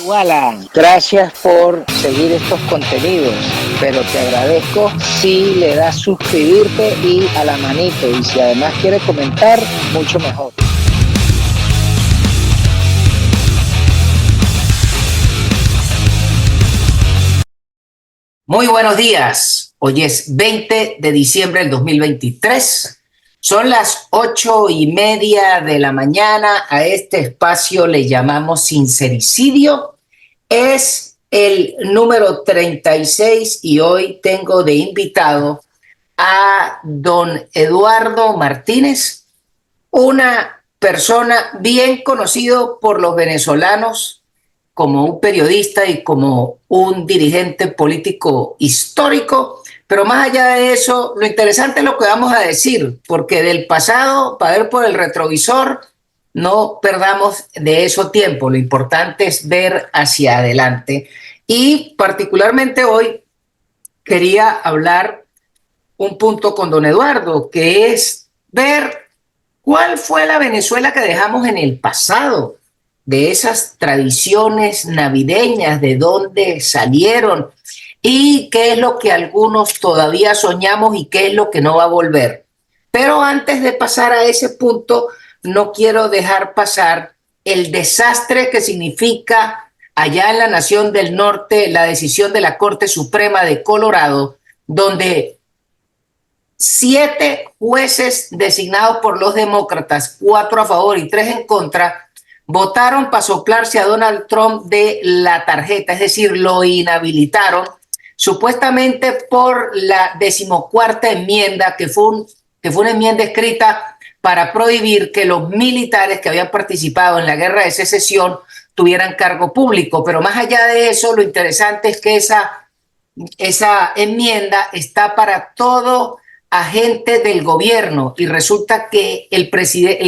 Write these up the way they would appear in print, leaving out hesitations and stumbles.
Alan, gracias por seguir estos contenidos, pero te agradezco si le das suscribirte y a la manito, y si además quieres comentar, mucho mejor. Muy buenos días. Hoy es 20 de diciembre del 2023. Son las 8:30 de la mañana. A este espacio le llamamos Sincericidio. Es el número 36 y hoy tengo de invitado a don Eduardo Martínez, una persona bien conocido por los venezolanos como un periodista y como un dirigente político histórico, pero más allá de eso, lo interesante es lo que vamos a decir, porque del pasado, para ver por el retrovisor, no perdamos de eso tiempo, lo importante es ver hacia adelante. Y particularmente hoy quería hablar un punto con don Eduardo, que es ver cuál fue la Venezuela que dejamos en el pasado, de esas tradiciones navideñas, de dónde salieron y qué es lo que algunos todavía soñamos y qué es lo que no va a volver. Pero antes de pasar a ese punto, no quiero dejar pasar el desastre que significa allá en la Nación del Norte la decisión de la Corte Suprema de Colorado, donde 7 jueces designados por los demócratas, 4 a favor y 3 en contra, votaron para soplarse a Donald Trump de la tarjeta, es decir, lo inhabilitaron, supuestamente por la 14ª enmienda, que fue una enmienda escrita para prohibir que los militares que habían participado en la guerra de secesión tuvieran cargo público. Pero más allá de eso, lo interesante es que esa enmienda está para todo agente del gobierno, y resulta que el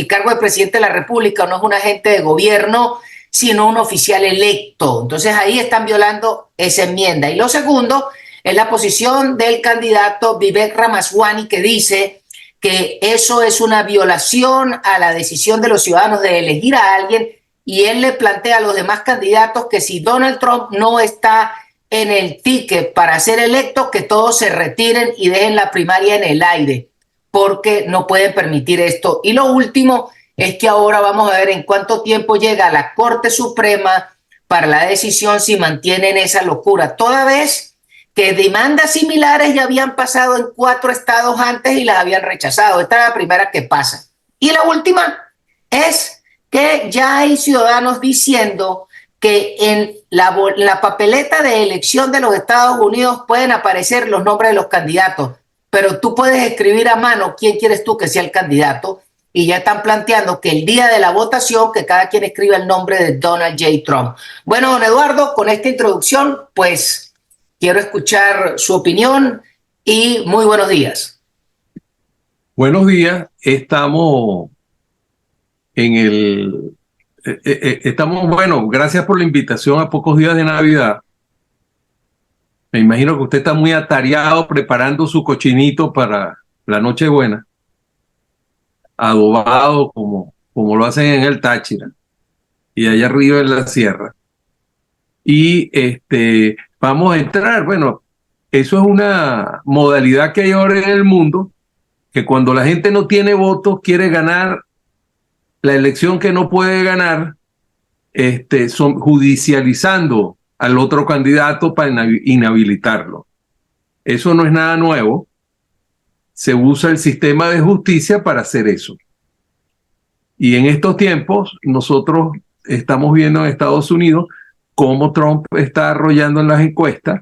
cargo de presidente de la República no es un agente de gobierno, sino un oficial electo. Entonces ahí están violando esa enmienda. Y lo segundo es la posición del candidato Vivek Ramaswamy, que dice que eso es una violación a la decisión de los ciudadanos de elegir a alguien, y él le plantea a los demás candidatos que si Donald Trump no está en el ticket para ser electo, que todos se retiren y dejen la primaria en el aire, porque no pueden permitir esto. Y lo último es que ahora vamos a ver en cuánto tiempo llega la Corte Suprema para la decisión si mantienen esa locura, toda vez que demandas similares ya habían pasado en 4 estados antes y las habían rechazado. Esta es la primera que pasa. Y la última es que ya hay ciudadanos diciendo que en la papeleta de elección de los Estados Unidos pueden aparecer los nombres de los candidatos, pero tú puedes escribir a mano quién quieres tú que sea el candidato, y ya están planteando que el día de la votación que cada quien escriba el nombre de Donald J. Trump. Bueno, don Eduardo, con esta introducción, pues quiero escuchar su opinión y muy buenos días. Buenos días, estamos bueno, gracias por la invitación a pocos días de Navidad. Me imagino que usted está muy atareado preparando su cochinito para la Nochebuena, adobado como lo hacen en el Táchira y allá arriba en la sierra. Y vamos a entrar, bueno, eso es una modalidad que hay ahora en el mundo, que cuando la gente no tiene votos quiere ganar la elección que no puede ganar, son judicializando al otro candidato para inhabilitarlo. Eso no es nada nuevo. Se usa el sistema de justicia para hacer eso. Y en estos tiempos nosotros estamos viendo en Estados Unidos cómo Trump está arrollando en las encuestas.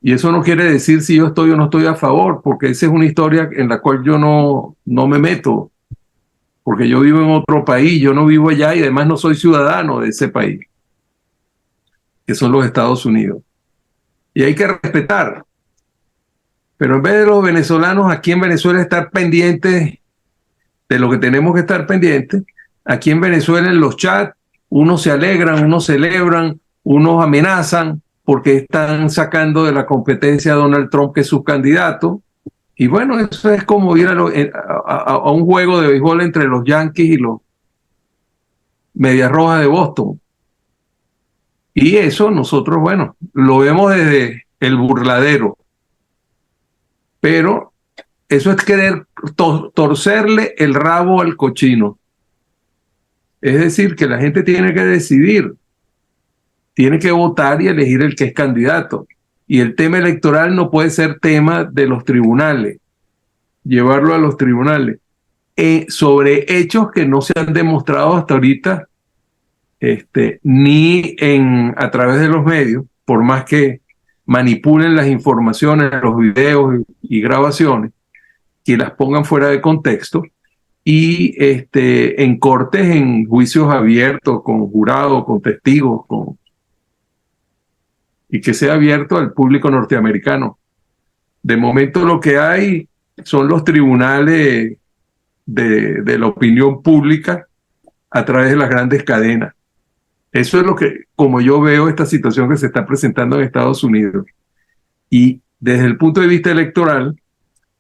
Y eso no quiere decir si yo estoy o no estoy a favor, porque esa es una historia en la cual yo no me meto, porque yo vivo en otro país, yo no vivo allá y además no soy ciudadano de ese país, que son los Estados Unidos. Y hay que respetar. Pero en vez de los venezolanos aquí en Venezuela estar pendientes de lo que tenemos que estar pendientes, aquí en Venezuela en los chats, unos se alegran, unos celebran, unos amenazan porque están sacando de la competencia a Donald Trump, que es su candidato. Y bueno, eso es como ir a un juego de béisbol entre los Yankees y los Medias Rojas de Boston. Y eso nosotros, bueno, lo vemos desde el burladero, pero eso es querer torcerle el rabo al cochino. Es decir, que la gente tiene que decidir, tiene que votar y elegir el que es candidato. Y el tema electoral no puede ser tema de los tribunales, llevarlo a los tribunales, sobre hechos que no se han demostrado hasta ahorita, ni a través de los medios, por más que manipulen las informaciones, los videos y grabaciones, que las pongan fuera de contexto, y en cortes, en juicios abiertos, con jurados, con testigos, y que sea abierto al público norteamericano. De momento lo que hay son los tribunales de la opinión pública a través de las grandes cadenas. Eso es lo que, como yo veo esta situación que se está presentando en Estados Unidos. Y desde el punto de vista electoral,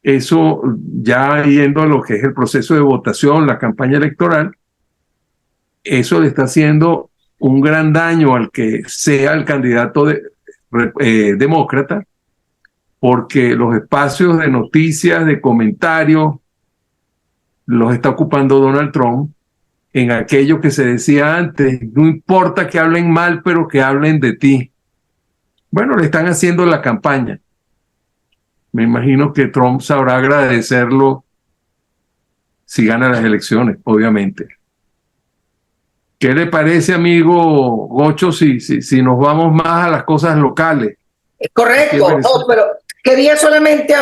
eso ya yendo a lo que es el proceso de votación, la campaña electoral, eso le está haciendo un gran daño al que sea el candidato demócrata, porque los espacios de noticias, de comentarios, los está ocupando Donald Trump en aquello que se decía antes: no importa que hablen mal, pero que hablen de ti. Bueno, le están haciendo la campaña. Me imagino que Trump sabrá agradecerlo si gana las elecciones, obviamente. ¿Qué le parece, amigo Gocho, si nos vamos más a las cosas locales? Es correcto, no, pero quería solamente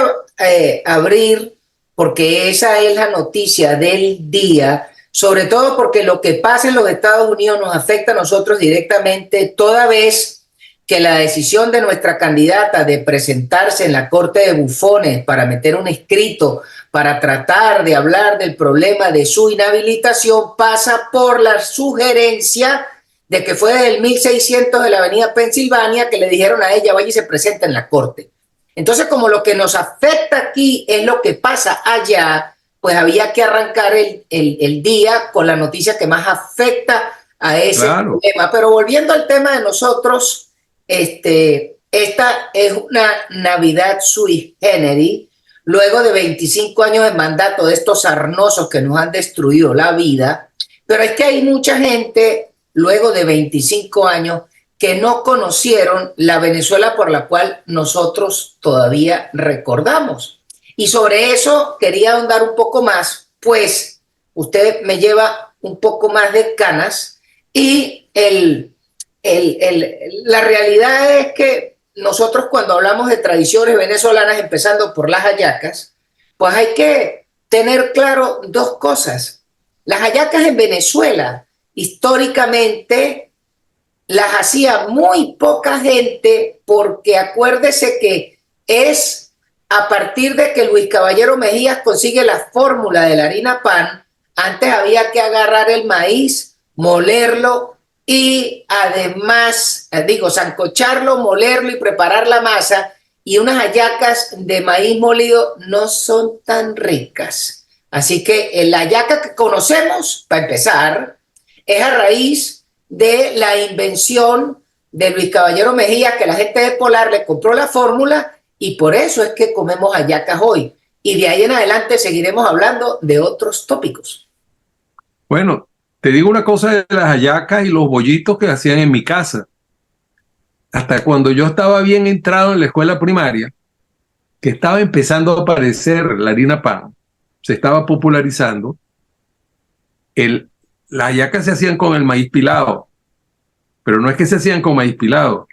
abrir, porque esa es la noticia del día, sobre todo porque lo que pasa en los Estados Unidos nos afecta a nosotros directamente, toda vez que la decisión de nuestra candidata de presentarse en la Corte de Bufones para meter un escrito para tratar de hablar del problema de su inhabilitación pasa por la sugerencia de que fue del 1600 de la avenida Pensilvania que le dijeron a ella: vaya y se presenta en la Corte. Entonces, como lo que nos afecta aquí es lo que pasa allá, pues había que arrancar el día con la noticia que más afecta a ese problema. Pero volviendo al tema de nosotros, esta es una Navidad sui generis, luego de 25 años de mandato de estos sarnosos que nos han destruido la vida. Pero es que hay mucha gente, luego de 25 años, que no conocieron la Venezuela por la cual nosotros todavía recordamos. Y sobre eso quería ahondar un poco más, pues usted me lleva un poco más de canas y la realidad es que nosotros, cuando hablamos de tradiciones venezolanas, empezando por las hallacas, pues hay que tener claro dos cosas. Las hallacas en Venezuela, históricamente, las hacía muy poca gente, porque acuérdese que es a partir de que Luis Caballero Mejías consigue la fórmula de la harina pan. Antes había que agarrar el maíz, molerlo, y además, sancocharlo, molerlo y preparar la masa. Y unas hallacas de maíz molido no son tan ricas. Así que la hallaca que conocemos, para empezar, es a raíz de la invención de Luis Caballero Mejía, que la gente de Polar le compró la fórmula, y por eso es que comemos hallacas hoy. Y de ahí en adelante seguiremos hablando de otros tópicos. Bueno, te digo una cosa de las hallacas y los bollitos que hacían en mi casa. Hasta cuando yo estaba bien entrado en la escuela primaria, que estaba empezando a aparecer la harina pan, se estaba popularizando, las hallacas se hacían con el maíz pilado, pero no es que se hacían con maíz pilado,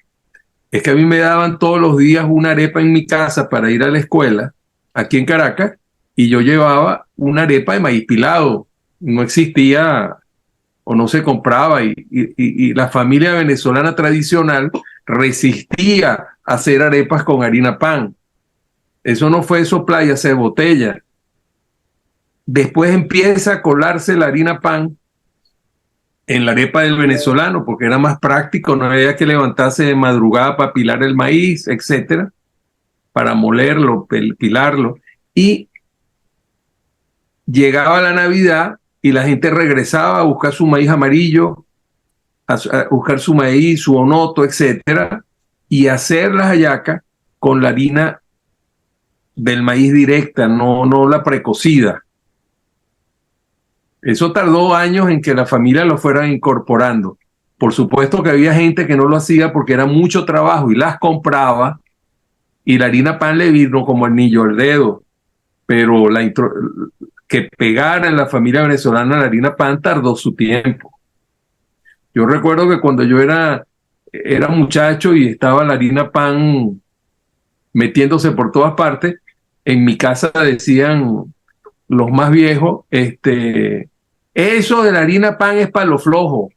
es que a mí me daban todos los días una arepa en mi casa para ir a la escuela, aquí en Caracas, y yo llevaba una arepa de maíz pilado. No existía o no se compraba, y la familia venezolana tradicional resistía a hacer arepas con harina pan. Eso no fue soplar y hacer botella. Después empieza a colarse la harina pan en la arepa del venezolano, porque era más práctico, no había que levantarse de madrugada para pilar el maíz, etcétera, para molerlo, pilarlo. Y llegaba la Navidad y la gente regresaba a buscar su maíz amarillo a buscar su maíz, su onoto, etcétera, y hacer las hallacas con la harina del maíz directa, no la precocida. Eso tardó años en que la familia lo fuera incorporando. Por supuesto que había gente que no lo hacía porque era mucho trabajo y las compraba, y la harina pan le vino como anillo al dedo, pero que pegara en la familia venezolana la harina pan tardó su tiempo. Yo recuerdo que cuando yo era muchacho y estaba la harina pan metiéndose por todas partes, en mi casa decían los más viejos, eso de la harina pan es para los flojos.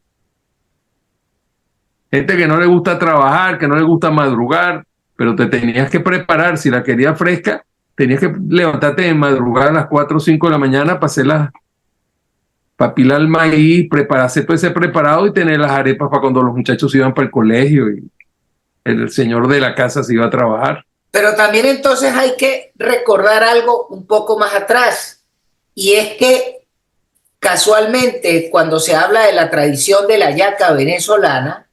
Gente que no le gusta trabajar, que no le gusta madrugar, pero te tenías que preparar. Si la querías fresca, tenías que levantarte de madrugada a las 4 o 5 de la mañana para pilar el maíz, hacer todo ese preparado y tener las arepas para cuando los muchachos iban para el colegio y el señor de la casa se iba a trabajar. Pero también entonces hay que recordar algo un poco más atrás, y es que casualmente cuando se habla de la tradición de la hallaca venezolana,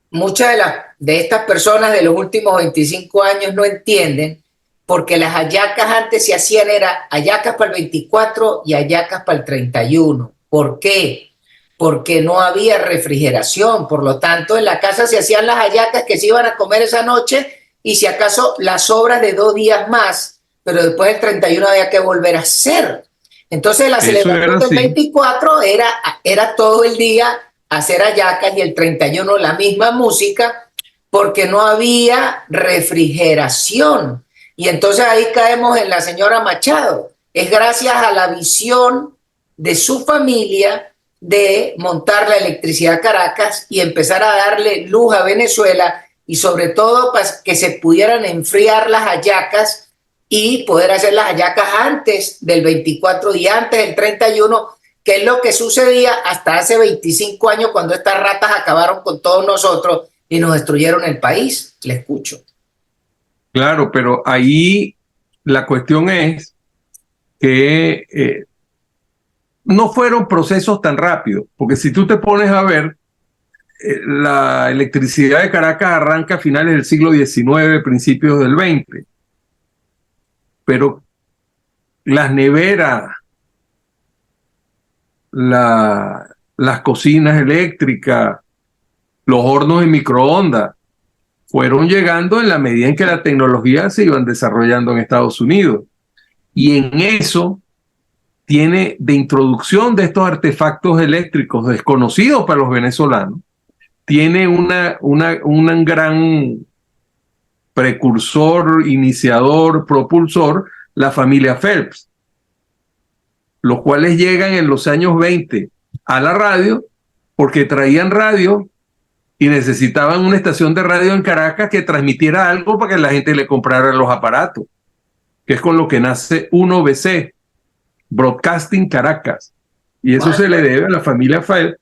muchas de estas personas de los últimos 25 años no entienden, porque las hallacas antes se hacían, era hallacas para el 24 y hallacas para el 31. ¿Por qué? Porque no había refrigeración, por lo tanto en la casa se hacían las hallacas que se iban a comer esa noche, y si acaso las sobras de 2 días más, pero después del 31 había que volver a hacer. Entonces la celebración del 24 era todo el día hacer hallacas, y el 31 la misma música, porque no había refrigeración. Y entonces ahí caemos en la señora Machado. Es gracias a la visión de su familia de montar la electricidad Caracas y empezar a darle luz a Venezuela, y sobre todo para que se pudieran enfriar las hallacas y poder hacer las hallacas antes del 24 y antes del 31, que es lo que sucedía hasta hace 25 años, cuando estas ratas acabaron con todos nosotros y nos destruyeron el país. Le escucho. Claro, pero ahí la cuestión es que no fueron procesos tan rápidos, porque si tú te pones a ver, la electricidad de Caracas arranca a finales del siglo XIX, principios del XX, pero las neveras, las cocinas eléctricas, los hornos de microondas, fueron llegando en la medida en que la tecnología se iban desarrollando en Estados Unidos. Y en eso tiene, de introducción de estos artefactos eléctricos desconocidos para los venezolanos, tiene un gran precursor, iniciador, propulsor, la familia Phelps, los cuales llegan en los años 20 a la radio porque traían radio y necesitaban una estación de radio en Caracas que transmitiera algo para que la gente le comprara los aparatos, que es con lo que nace 1BC, Broadcasting Caracas. Y eso se le debe a la familia Phelps,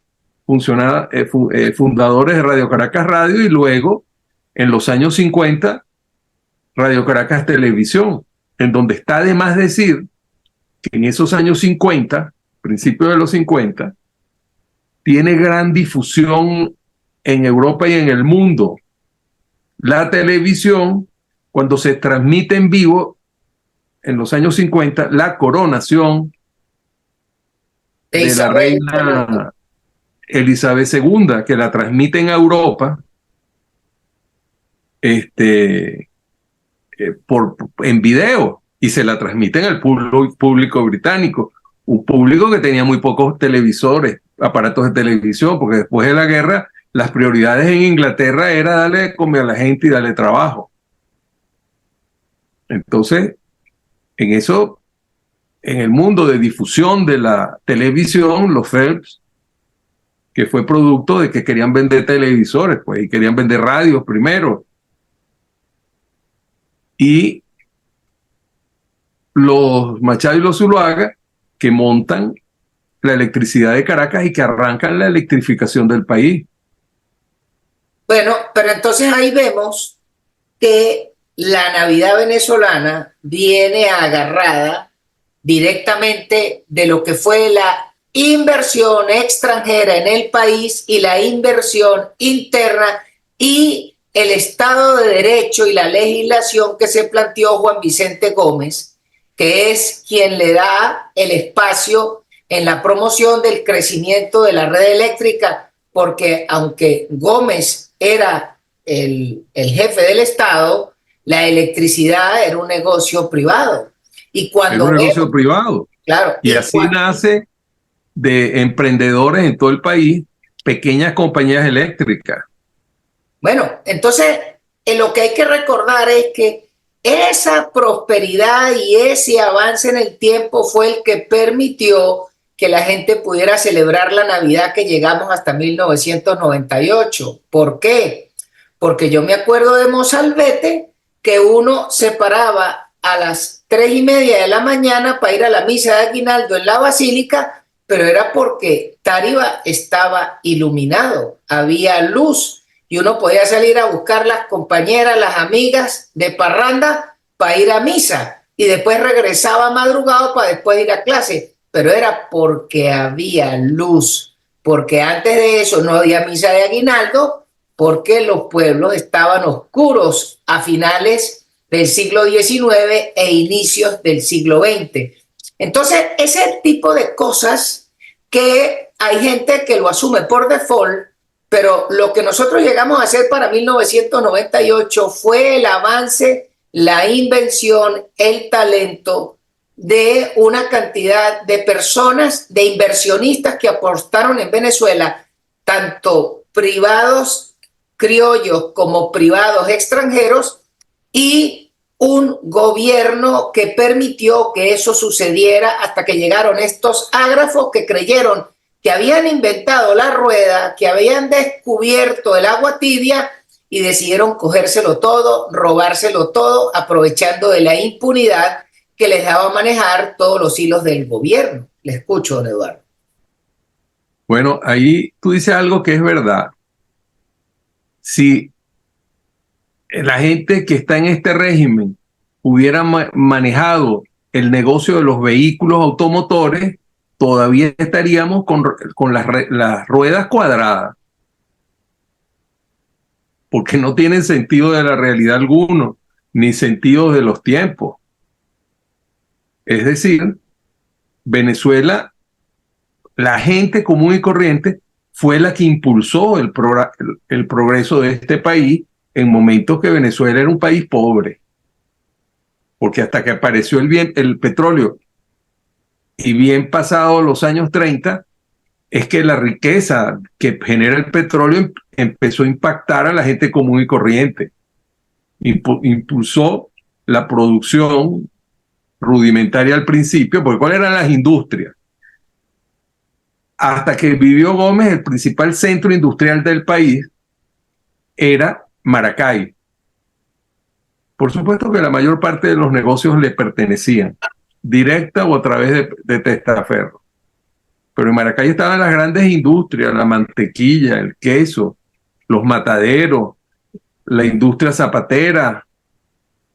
fundadores de Radio Caracas Radio, y luego, en los años 50, Radio Caracas Televisión, en donde está de más decir que en esos años 50, principios de los 50, tiene gran difusión en Europa y en el mundo la televisión, cuando se transmite en vivo en los años 50 la coronación de la reina Elizabeth II, que la transmiten a Europa en video, y se la transmiten al público británico, un público que tenía muy pocos televisores, aparatos de televisión, porque después de la guerra las prioridades en Inglaterra era darle de comer a la gente y darle trabajo. Entonces, en eso, en el mundo de difusión de la televisión, los Phelps, que fue producto de que querían vender televisores, pues, y querían vender radios primero. Y los Machado y los Zuluaga, que montan la electricidad de Caracas y que arrancan la electrificación del país. Bueno, pero entonces ahí vemos que la Navidad venezolana viene agarrada directamente de lo que fue inversión extranjera en el país y la inversión interna y el Estado de Derecho y la legislación que se planteó Juan Vicente Gómez, que es quien le da el espacio en la promoción del crecimiento de la red eléctrica, porque aunque Gómez era el jefe del Estado, la electricidad era un negocio privado. Y cuando era un negocio privado. Claro. Y así nace de emprendedores en todo el país, pequeñas compañías eléctricas. Bueno, entonces lo que hay que recordar es que esa prosperidad y ese avance en el tiempo fue el que permitió que la gente pudiera celebrar la Navidad que llegamos hasta 1998. ¿Por qué? Porque yo me acuerdo de Mozalbete, que uno se paraba a las 3:30 de la mañana para ir a la misa de aguinaldo en la basílica, pero era porque Táriba estaba iluminado, había luz y uno podía salir a buscar las compañeras, las amigas de parranda para ir a misa y después regresaba madrugado para después ir a clase, pero era porque había luz, porque antes de eso no había misa de aguinaldo, porque los pueblos estaban oscuros a finales del siglo XIX e inicios del siglo XX. Entonces, ese tipo de cosas que hay gente que lo asume por default, pero lo que nosotros llegamos a hacer para 1998 fue el avance, la invención, el talento de una cantidad de personas, de inversionistas que apostaron en Venezuela, tanto privados criollos como privados extranjeros, y un gobierno que permitió que eso sucediera hasta que llegaron estos ágrafos que creyeron que habían inventado la rueda, que habían descubierto el agua tibia y decidieron cogérselo todo, robárselo todo, aprovechando de la impunidad que les daba manejar todos los hilos del gobierno. Le escucho, don Eduardo. Bueno, ahí tú dices algo que es verdad. Si la gente que está en este régimen hubiera manejado el negocio de los vehículos automotores, todavía estaríamos con las ruedas cuadradas, porque no tienen sentido de la realidad alguno, ni sentido de los tiempos. Es decir, Venezuela, la gente común y corriente, fue la que impulsó el progreso de este país en momentos que Venezuela era un país pobre. Porque hasta que apareció el petróleo y bien pasados los años 30, es que la riqueza que genera el petróleo empezó a impactar a la gente común y corriente. Impulsó la producción rudimentaria al principio, porque ¿cuáles eran las industrias? Hasta que vivió Gómez, el principal centro industrial del país era Maracay. Por supuesto que la mayor parte de los negocios le pertenecían, directa o a través de testaferro. Pero en Maracay estaban las grandes industrias, la mantequilla, el queso, los mataderos, la industria zapatera.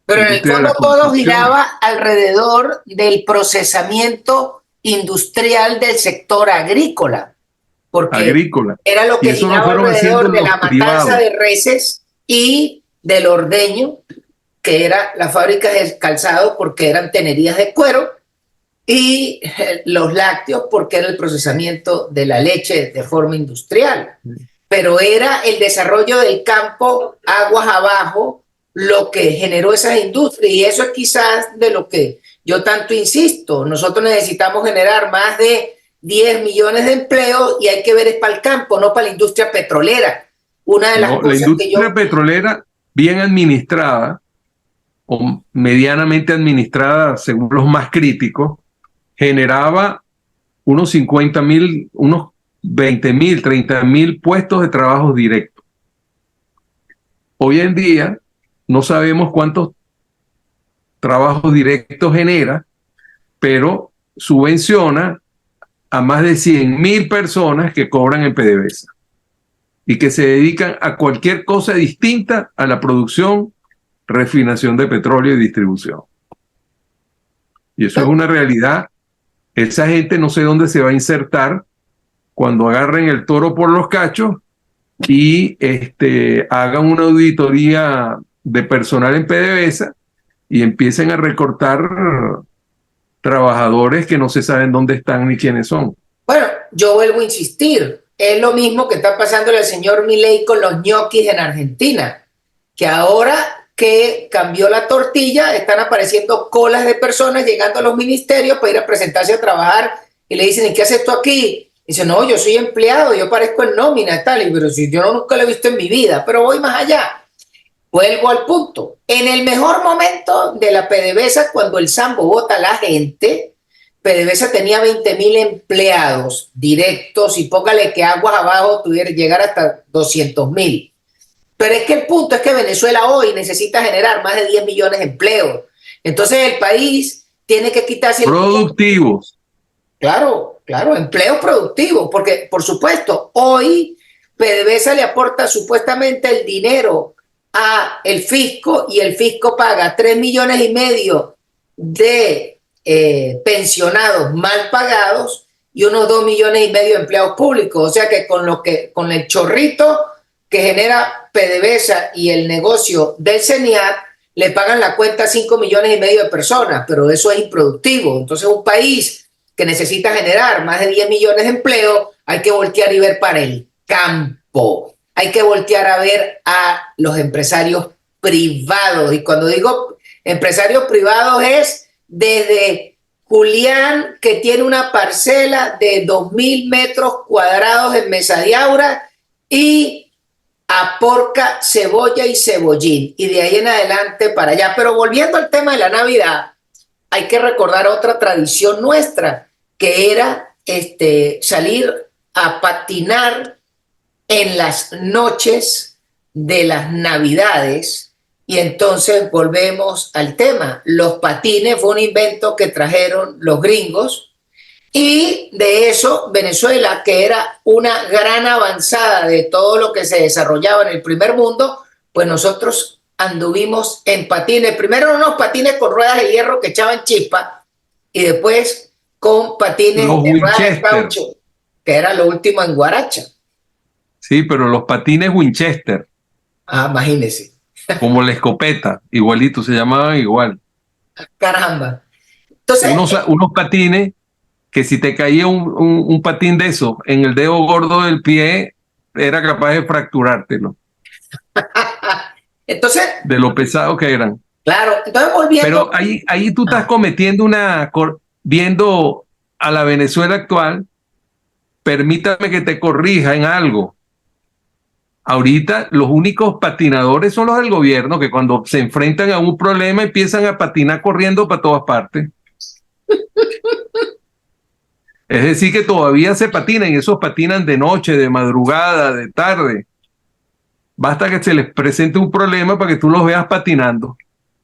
Pero en el fondo todo giraba alrededor del procesamiento industrial del sector agrícola, porque era lo que giraba alrededor de la matanza de reses y del ordeño, que era la fábrica del calzado porque eran tenerías de cuero, y los lácteos porque era el procesamiento de la leche de forma industrial. Pero era el desarrollo del campo aguas abajo lo que generó esas industrias, y eso es quizás de lo que yo tanto insisto. Nosotros necesitamos generar más de 10 millones de empleos y hay que ver es para el campo, no para la industria petrolera. Una de las cosas la industria petrolera bien administrada o medianamente administrada según los más críticos, generaba unos 50,000, unos 20,000, 30,000 puestos de trabajo directos. Hoy en día no sabemos cuántos trabajos directos genera, pero subvenciona a más de 100,000 personas que cobran en PDVSA y que se dedican a cualquier cosa distinta a la producción, refinación de petróleo y distribución. Y eso es una realidad esa gente no sé dónde se va a insertar cuando agarren el toro por los cachos y hagan una auditoría de personal en PDVSA y empiecen a recortar trabajadores que no se saben dónde están ni quiénes son. Bueno, yo vuelvo a insistir, es lo mismo que está pasando al señor Milei con los ñoquis en Argentina, que ahora que cambió la tortilla, están apareciendo colas de personas llegando a los ministerios para ir a presentarse a trabajar y le dicen, ¿y qué haces tú aquí? Y dice, no, yo soy empleado, yo parezco en nómina, tal, y, pero si yo nunca lo he visto en mi vida, pero voy más allá. Vuelvo al punto. En el mejor momento de la PDVSA, cuando el Sambo vota a la gente, PDVSA tenía 20.000 empleados directos y póngale que aguas abajo tuviera llegar hasta 200.000. Pero es que el punto es que Venezuela hoy necesita generar más de 10 millones de empleos. Entonces el país tiene que quitarse... Productivos. Claro, empleos productivos, porque por supuesto, hoy PDVSA le aporta supuestamente el dinero a el fisco y el fisco paga 3,5 millones de pensionados mal pagados y unos 2,5 millones de empleados públicos. O sea que con el chorrito que genera PDVSA y el negocio del CENIAT le pagan la cuenta a 5,5 millones de personas, pero eso es improductivo. Entonces un país que necesita generar más de 10 millones de empleos, hay que voltear y ver para el campo. Hay que voltear a ver a los empresarios privados. Y cuando digo empresarios privados es desde Julián, que tiene una parcela de 2,000 metros cuadrados en Mesa de Aura, y a Porca, Cebolla y Cebollín. Y de ahí en adelante para allá. Pero volviendo al tema de la Navidad, hay que recordar otra tradición nuestra, que era salir a patinar en las noches de las Navidades. Y entonces volvemos al tema. Los patines fue un invento que trajeron los gringos, y de eso Venezuela, que era una gran avanzada de todo lo que se desarrollaba en el primer mundo, pues nosotros anduvimos en patines. Primero unos patines con ruedas de hierro que echaban chispa, y después con patines de ruedas de caucho, que era lo último en guaracha. Sí, pero los patines Winchester. Ah, imagínese. Como la escopeta, igualito, se llamaban igual. Caramba. Entonces, unos patines que si te caía un patín de eso en el dedo gordo del pie, era capaz de fracturártelo. Entonces, de lo pesado que eran. Claro, entonces volviendo. Pero ahí tú estás cometiendo viendo a la Venezuela actual, permítame que te corrija en algo. Ahorita los únicos patinadores son los del gobierno, que cuando se enfrentan a un problema empiezan a patinar corriendo para todas partes. Es decir, que todavía se patinan, y esos patinan de noche, de madrugada, de tarde. Basta que se les presente un problema para que tú los veas patinando.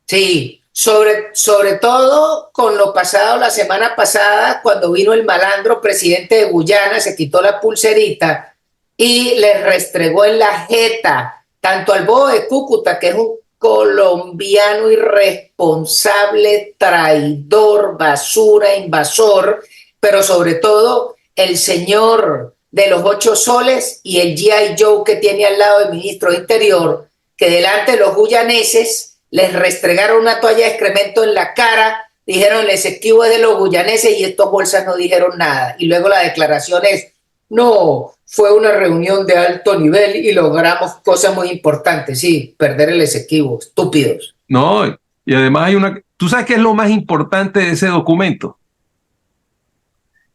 Sí, sobre todo con lo pasado la semana pasada, cuando vino el malandro presidente de Guyana, se quitó la pulserita y le restregó en la jeta, tanto al bobo de Cúcuta, que es un colombiano irresponsable, traidor, basura, invasor, pero sobre todo el señor de los 8 soles y el G.I. Joe que tiene al lado del ministro de Interior, que delante de los guyaneses les restregaron una toalla de excremento en la cara, dijeron el Esequibo es de los guyaneses, y estos bolsas no dijeron nada. Y luego la declaración es, no, fue una reunión de alto nivel y logramos cosas muy importantes. Sí, perder el Esequibo, estúpidos. No, y además ¿tú sabes qué es lo más importante de ese documento?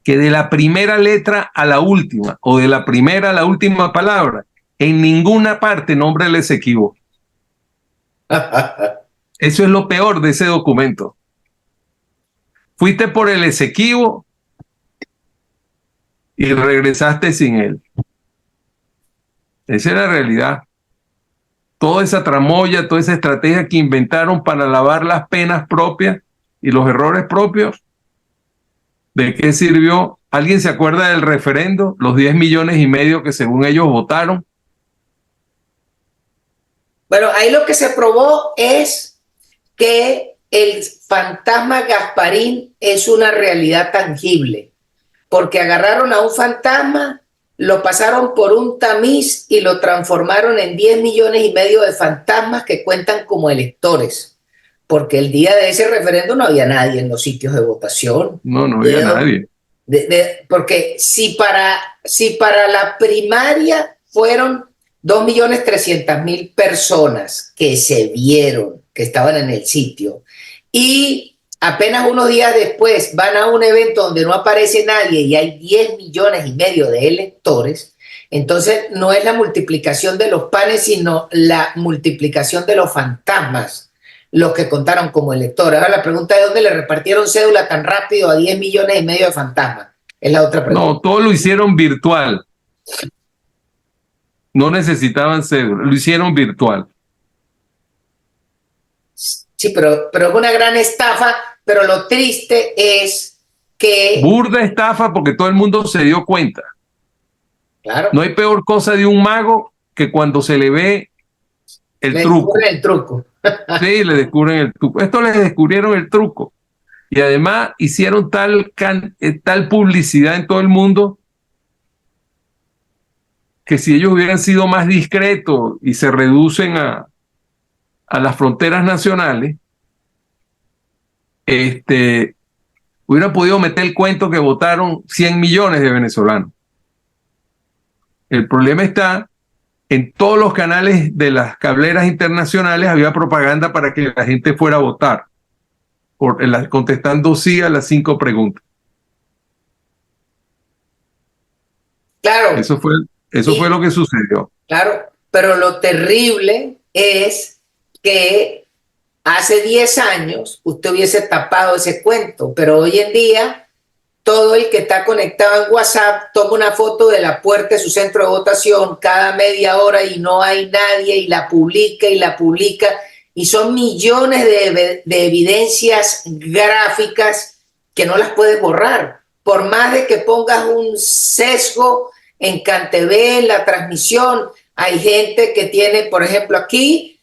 Que de la primera letra a la última, o de la primera a la última palabra, en ninguna parte nombra el Esequibo. Eso es lo peor de ese documento. Fuiste por el Esequibo y regresaste sin él. Esa es la realidad. Toda esa tramoya, toda esa estrategia que inventaron para lavar las penas propias y los errores propios, ¿de qué sirvió? ¿Alguien se acuerda del referendo? Los 10,5 millones que según ellos votaron. Bueno, ahí lo que se probó es que el fantasma Gasparín es una realidad tangible, porque agarraron a un fantasma, lo pasaron por un tamiz y lo transformaron en 10,5 millones de fantasmas que cuentan como electores, porque el día de ese referendo no había nadie en los sitios de votación. No había nadie. Porque si para la primaria fueron 2,300,000 personas que se vieron, que estaban en el sitio, y apenas unos días después van a un evento donde no aparece nadie y hay 10,5 millones de electores, entonces no es la multiplicación de los panes, sino la multiplicación de los fantasmas los que contaron como electores. Ahora la pregunta es: ¿dónde le repartieron cédula tan rápido a 10,5 millones de fantasmas? Es la otra pregunta. No, todo lo hicieron virtual. No necesitaban cédula, lo hicieron virtual. Sí, pero es una gran estafa, pero lo triste es que... Burda estafa, porque todo el mundo se dio cuenta. Claro. No hay peor cosa de un mago que cuando se le ve el truco. El truco. Sí, le descubren el truco. Esto les descubrieron el truco. Y además hicieron tal publicidad en todo el mundo que si ellos hubieran sido más discretos y se reducen a las fronteras nacionales, hubieran podido meter el cuento que votaron 100 millones de venezolanos. El problema está en todos los canales de las cableras internacionales. Había propaganda para que la gente fuera a votar, contestando sí a las 5 preguntas. Claro. Eso fue lo que sucedió. Claro, pero lo terrible es que hace 10 años usted hubiese tapado ese cuento, pero hoy en día todo el que está conectado en WhatsApp toma una foto de la puerta de su centro de votación cada media hora y no hay nadie, y la publica y son millones de evidencias gráficas que no las puedes borrar. Por más de que pongas un sesgo en CanTV, en la transmisión, hay gente que tiene, por ejemplo, aquí,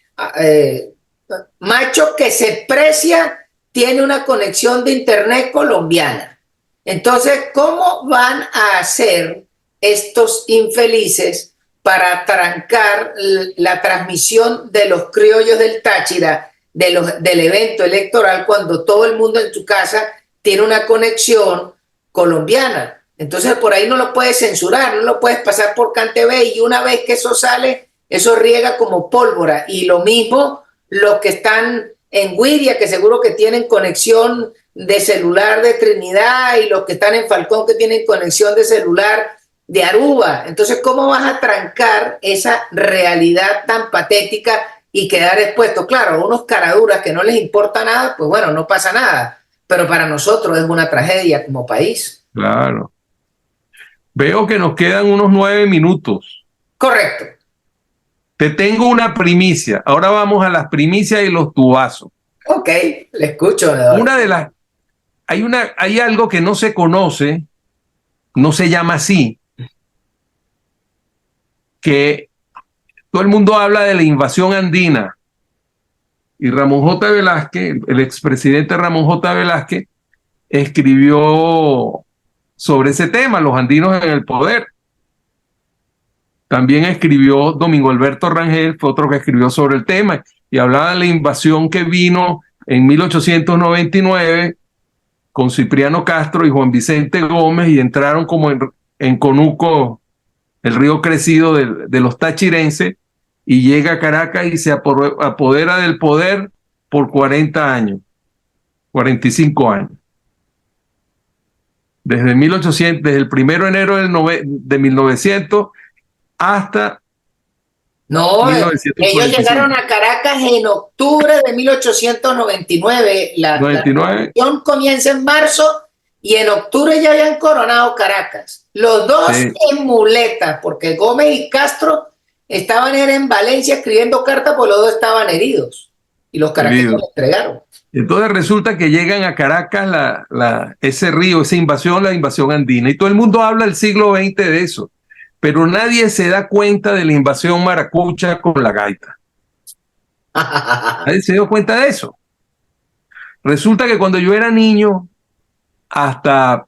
Macho, que se precia, tiene una conexión de internet colombiana. Entonces, ¿cómo van a hacer estos infelices para trancar la transmisión de los criollos del Táchira, del evento electoral, cuando todo el mundo en tu casa tiene una conexión colombiana? Entonces, por ahí no lo puedes censurar, no lo puedes pasar por CanTV, y una vez que eso sale, eso riega como pólvora. Y lo mismo los que están en Guiria, que seguro que tienen conexión de celular de Trinidad, y los que están en Falcón, que tienen conexión de celular de Aruba. Entonces, ¿cómo vas a trancar esa realidad tan patética y quedar expuesto? Claro, unos caraduras que no les importa nada, pues bueno, no pasa nada, pero para nosotros es una tragedia como país. Claro. Veo que nos quedan unos 9 minutos. Correcto. Te tengo una primicia. Ahora vamos a las primicias y los tubazos. Ok, le escucho. Hay algo que no se conoce, no se llama así, que todo el mundo habla de la invasión andina. Y Ramón J. Velázquez, el expresidente Ramón J. Velázquez, escribió sobre ese tema, los andinos en el poder. También escribió Domingo Alberto Rangel, fue otro que escribió sobre el tema, y hablaba de la invasión que vino en 1899 con Cipriano Castro y Juan Vicente Gómez, y entraron como en Conuco, el río crecido de los tachirenses, y llega a Caracas y se apodera del poder por 40 años, 45 años. Desde el 1 de enero de 1900 hasta... No, 1945. Ellos llegaron a Caracas en octubre de 1899. La revolución comienza en marzo y en octubre ya habían coronado Caracas. Los dos en muletas, porque Gómez y Castro estaban en Valencia escribiendo cartas, porque los dos estaban heridos y los caraqueños los entregaron. Entonces resulta que llegan a Caracas ese río, esa invasión, la invasión andina, y todo el mundo habla del siglo XX de eso, pero nadie se da cuenta de la invasión maracucha con la gaita. Nadie se dio cuenta de eso. Resulta que cuando yo era niño, hasta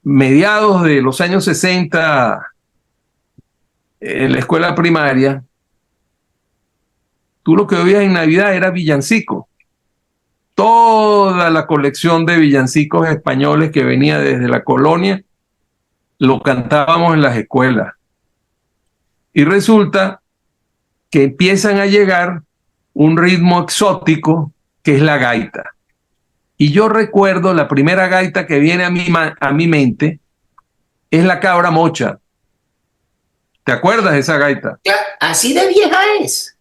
mediados de los años 60, en la escuela primaria, tú lo que oías en Navidad era villancico. Toda la colección de villancicos españoles que venía desde la colonia, lo cantábamos en las escuelas. Y resulta que empiezan a llegar un ritmo exótico que es la gaita. Y yo recuerdo la primera gaita que viene a mi mente es la Cabra Mocha. ¿Te acuerdas de esa gaita? Así de vieja es.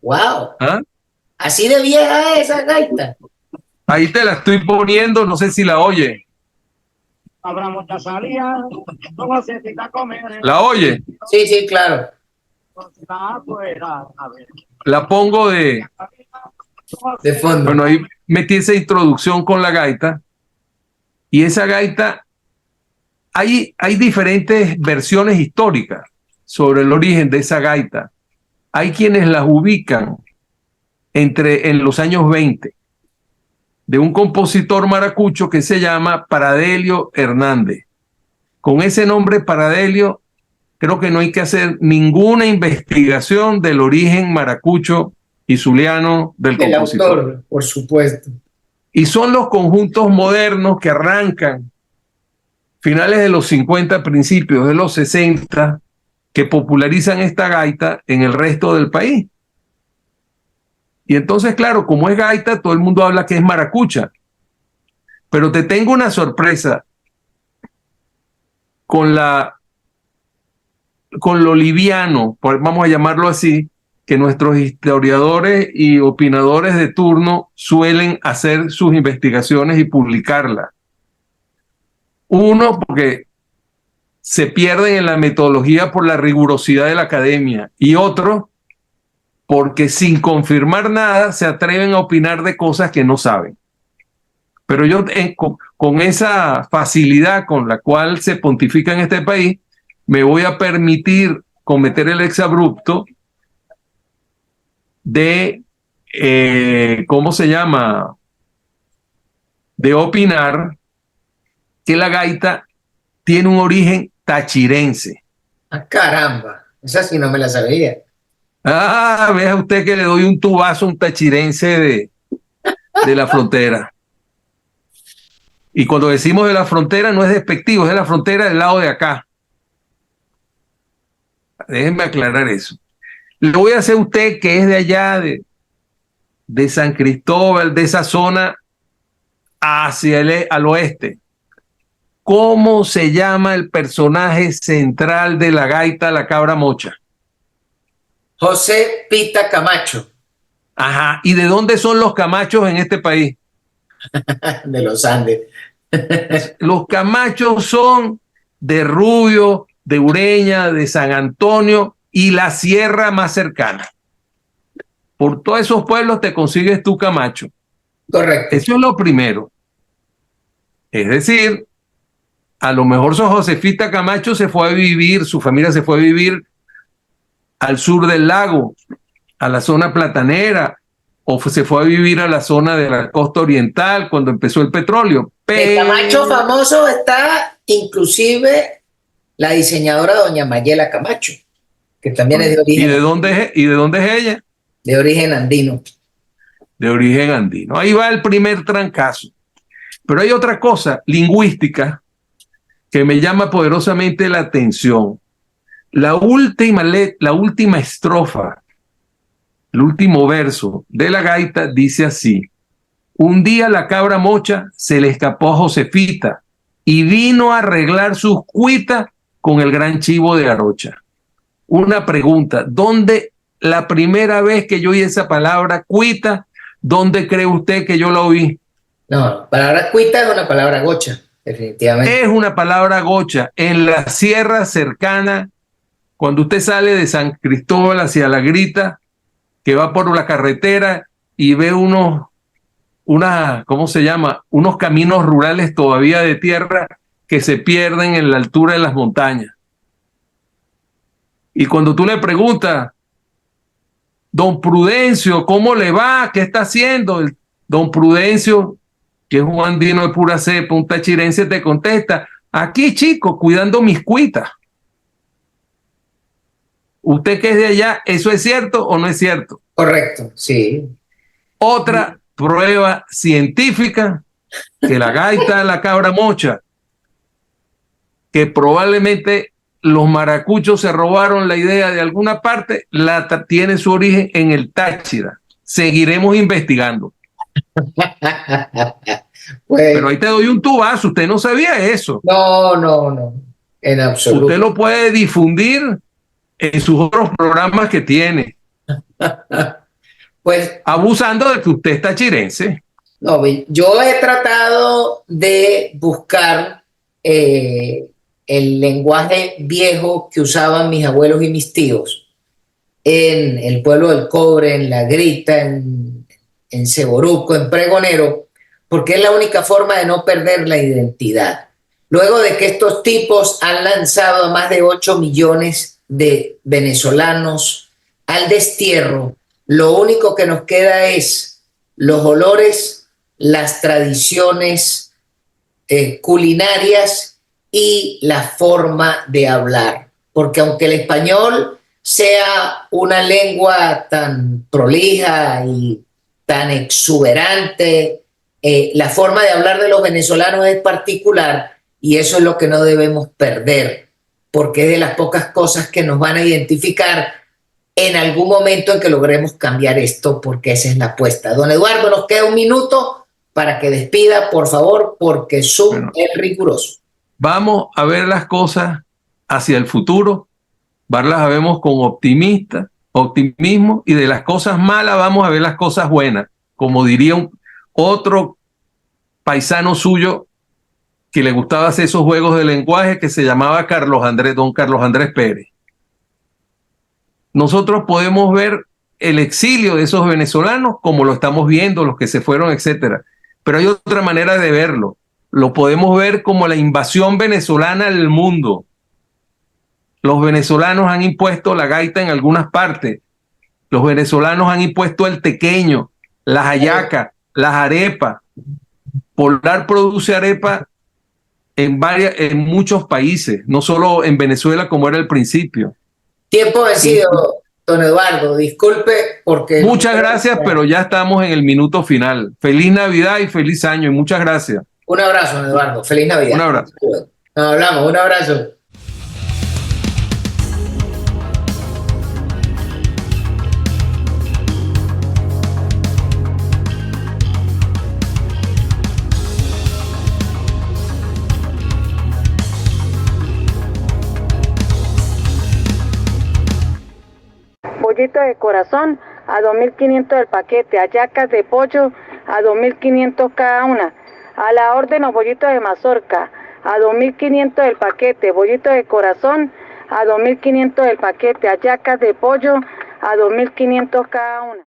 ¡Wow! ¿Ah? Así de vieja es esa gaita. Ahí te la estoy poniendo, no sé si la oye. Habrá mucha salida, como se quita a comer. ¿La oye? Sí, sí, claro. Afuera, a ver. La pongo de fondo. Bueno, ahí metí esa introducción con la gaita. Y esa gaita, hay diferentes versiones históricas sobre el origen de esa gaita. Hay quienes las ubican en los años 20 de un compositor maracucho que se llama Paradelio Hernández. Con ese nombre, Paradelio, creo que no hay que hacer ninguna investigación del origen maracucho y zuliano del compositor. Autor, por supuesto. Y son los conjuntos modernos que arrancan finales de los 50, principios de los 60, que popularizan esta gaita en el resto del país. Y entonces, claro, como es gaita, todo el mundo habla que es maracucha. Pero te tengo una sorpresa con lo liviano, vamos a llamarlo así, que nuestros historiadores y opinadores de turno suelen hacer sus investigaciones y publicarlas. Uno, porque se pierden en la metodología por la rigurosidad de la academia, y otro, porque sin confirmar nada se atreven a opinar de cosas que no saben. Pero yo, con esa facilidad con la cual se pontifica en este país, me voy a permitir cometer el exabrupto de, ¿cómo se llama? De opinar que la gaita tiene un origen tachirense. ¡Ah, caramba! Esa sí no me la sabía. Ah, vea usted que le doy un tubazo a un tachirense de la frontera. Y cuando decimos de la frontera no es despectivo, es de la frontera del lado de acá. Déjenme aclarar eso. Le voy a hacer a usted que es de allá, de San Cristóbal, de esa zona hacia al oeste. ¿Cómo se llama el personaje central de la gaita La Cabra Mocha? José Pita Camacho. Ajá. ¿Y de dónde son los camachos en este país? De los Andes. Los camachos son de Rubio, de Ureña, de San Antonio y la sierra más cercana. Por todos esos pueblos te consigues tu camacho. Correcto. Eso es lo primero. Es decir, a lo mejor Josefita Camacho se fue a vivir, su familia se fue a vivir al sur del lago, a la zona platanera, o se fue a vivir a la zona de la costa oriental cuando empezó el petróleo. El Camacho famoso está inclusive la diseñadora doña Mayela Camacho, que también es de origen. ¿Y de dónde es ella? De origen andino. De origen andino. Ahí va el primer trancazo. Pero hay otra cosa lingüística que me llama poderosamente la atención. La última estrofa, el último verso de la gaita dice así: un día la cabra mocha se le escapó a Josefita y vino a arreglar sus cuitas con el gran chivo de Arocha. Una pregunta: ¿dónde la primera vez que yo oí esa palabra cuita, dónde cree usted que yo la oí? No, la palabra cuita es una palabra gocha, definitivamente. Es una palabra gocha. En la sierra cercana, cuando usted sale de San Cristóbal hacia La Grita, que va por la carretera y ve ¿cómo se llama? Unos caminos rurales todavía de tierra que se pierden en la altura de las montañas. Y cuando tú le preguntas, don Prudencio, ¿cómo le va? ¿Qué está haciendo? don Prudencio, que es un andino de pura cepa, un tachirense, te contesta, aquí chico, cuidando mis cuitas. Usted que es de allá, ¿eso es cierto o no es cierto? Correcto, sí. Otra prueba científica, que la gaita de la cabra mocha, que probablemente los maracuchos se robaron la idea de alguna parte, tiene su origen en el Táchira. Seguiremos investigando. Pues, pero ahí te doy un tubazo, usted no sabía eso. no, en absoluto. Usted lo puede difundir en sus otros programas que tiene, Pues, abusando de que usted es tachirense. no, yo he tratado de buscar el lenguaje viejo que usaban mis abuelos y mis tíos en el pueblo del Cobre, en La Grita, en Ceboruco, en Pregonero, porque es la única forma de no perder la identidad. Luego de que estos tipos han lanzado a más de 8 millones de venezolanos al destierro, lo único que nos queda es los olores, las tradiciones culinarias y la forma de hablar. Porque aunque el español sea una lengua tan prolija y tan exuberante, la forma de hablar de los venezolanos es particular y eso es lo que no debemos perder, porque es de las pocas cosas que nos van a identificar en algún momento en que logremos cambiar esto, porque esa es la apuesta. Don Eduardo, nos queda un minuto para que despida, por favor, porque Zoom es riguroso. Vamos a ver las cosas hacia el futuro, las vemos con optimismo, y de las cosas malas vamos a ver las cosas buenas, como diría otro paisano suyo que le gustaba hacer esos juegos de lenguaje, que se llamaba don Carlos Andrés Pérez. Nosotros podemos ver el exilio de esos venezolanos como lo estamos viendo, los que se fueron, etcétera. Pero hay otra manera de verlo. Lo podemos ver como la invasión venezolana al mundo. Los venezolanos han impuesto la gaita en algunas partes. Los venezolanos han impuesto el tequeño, las hallacas, las arepas. Polar produce arepa en muchos países, no solo en Venezuela como era al principio. Tiempo vencido, don Eduardo. Disculpe porque... Muchas gracias, pero ya estamos en el minuto final. Feliz Navidad y feliz año y muchas gracias. Un abrazo, don Eduardo. Feliz Navidad. Un abrazo. Nos hablamos. Un abrazo. Bollito de corazón a 2.500 el paquete, hallacas de pollo a 2.500 cada una, a la orden los bollitos de mazorca a 2.500 el paquete, bollito de corazón a 2.500 el paquete, hallacas de pollo a 2.500 cada una.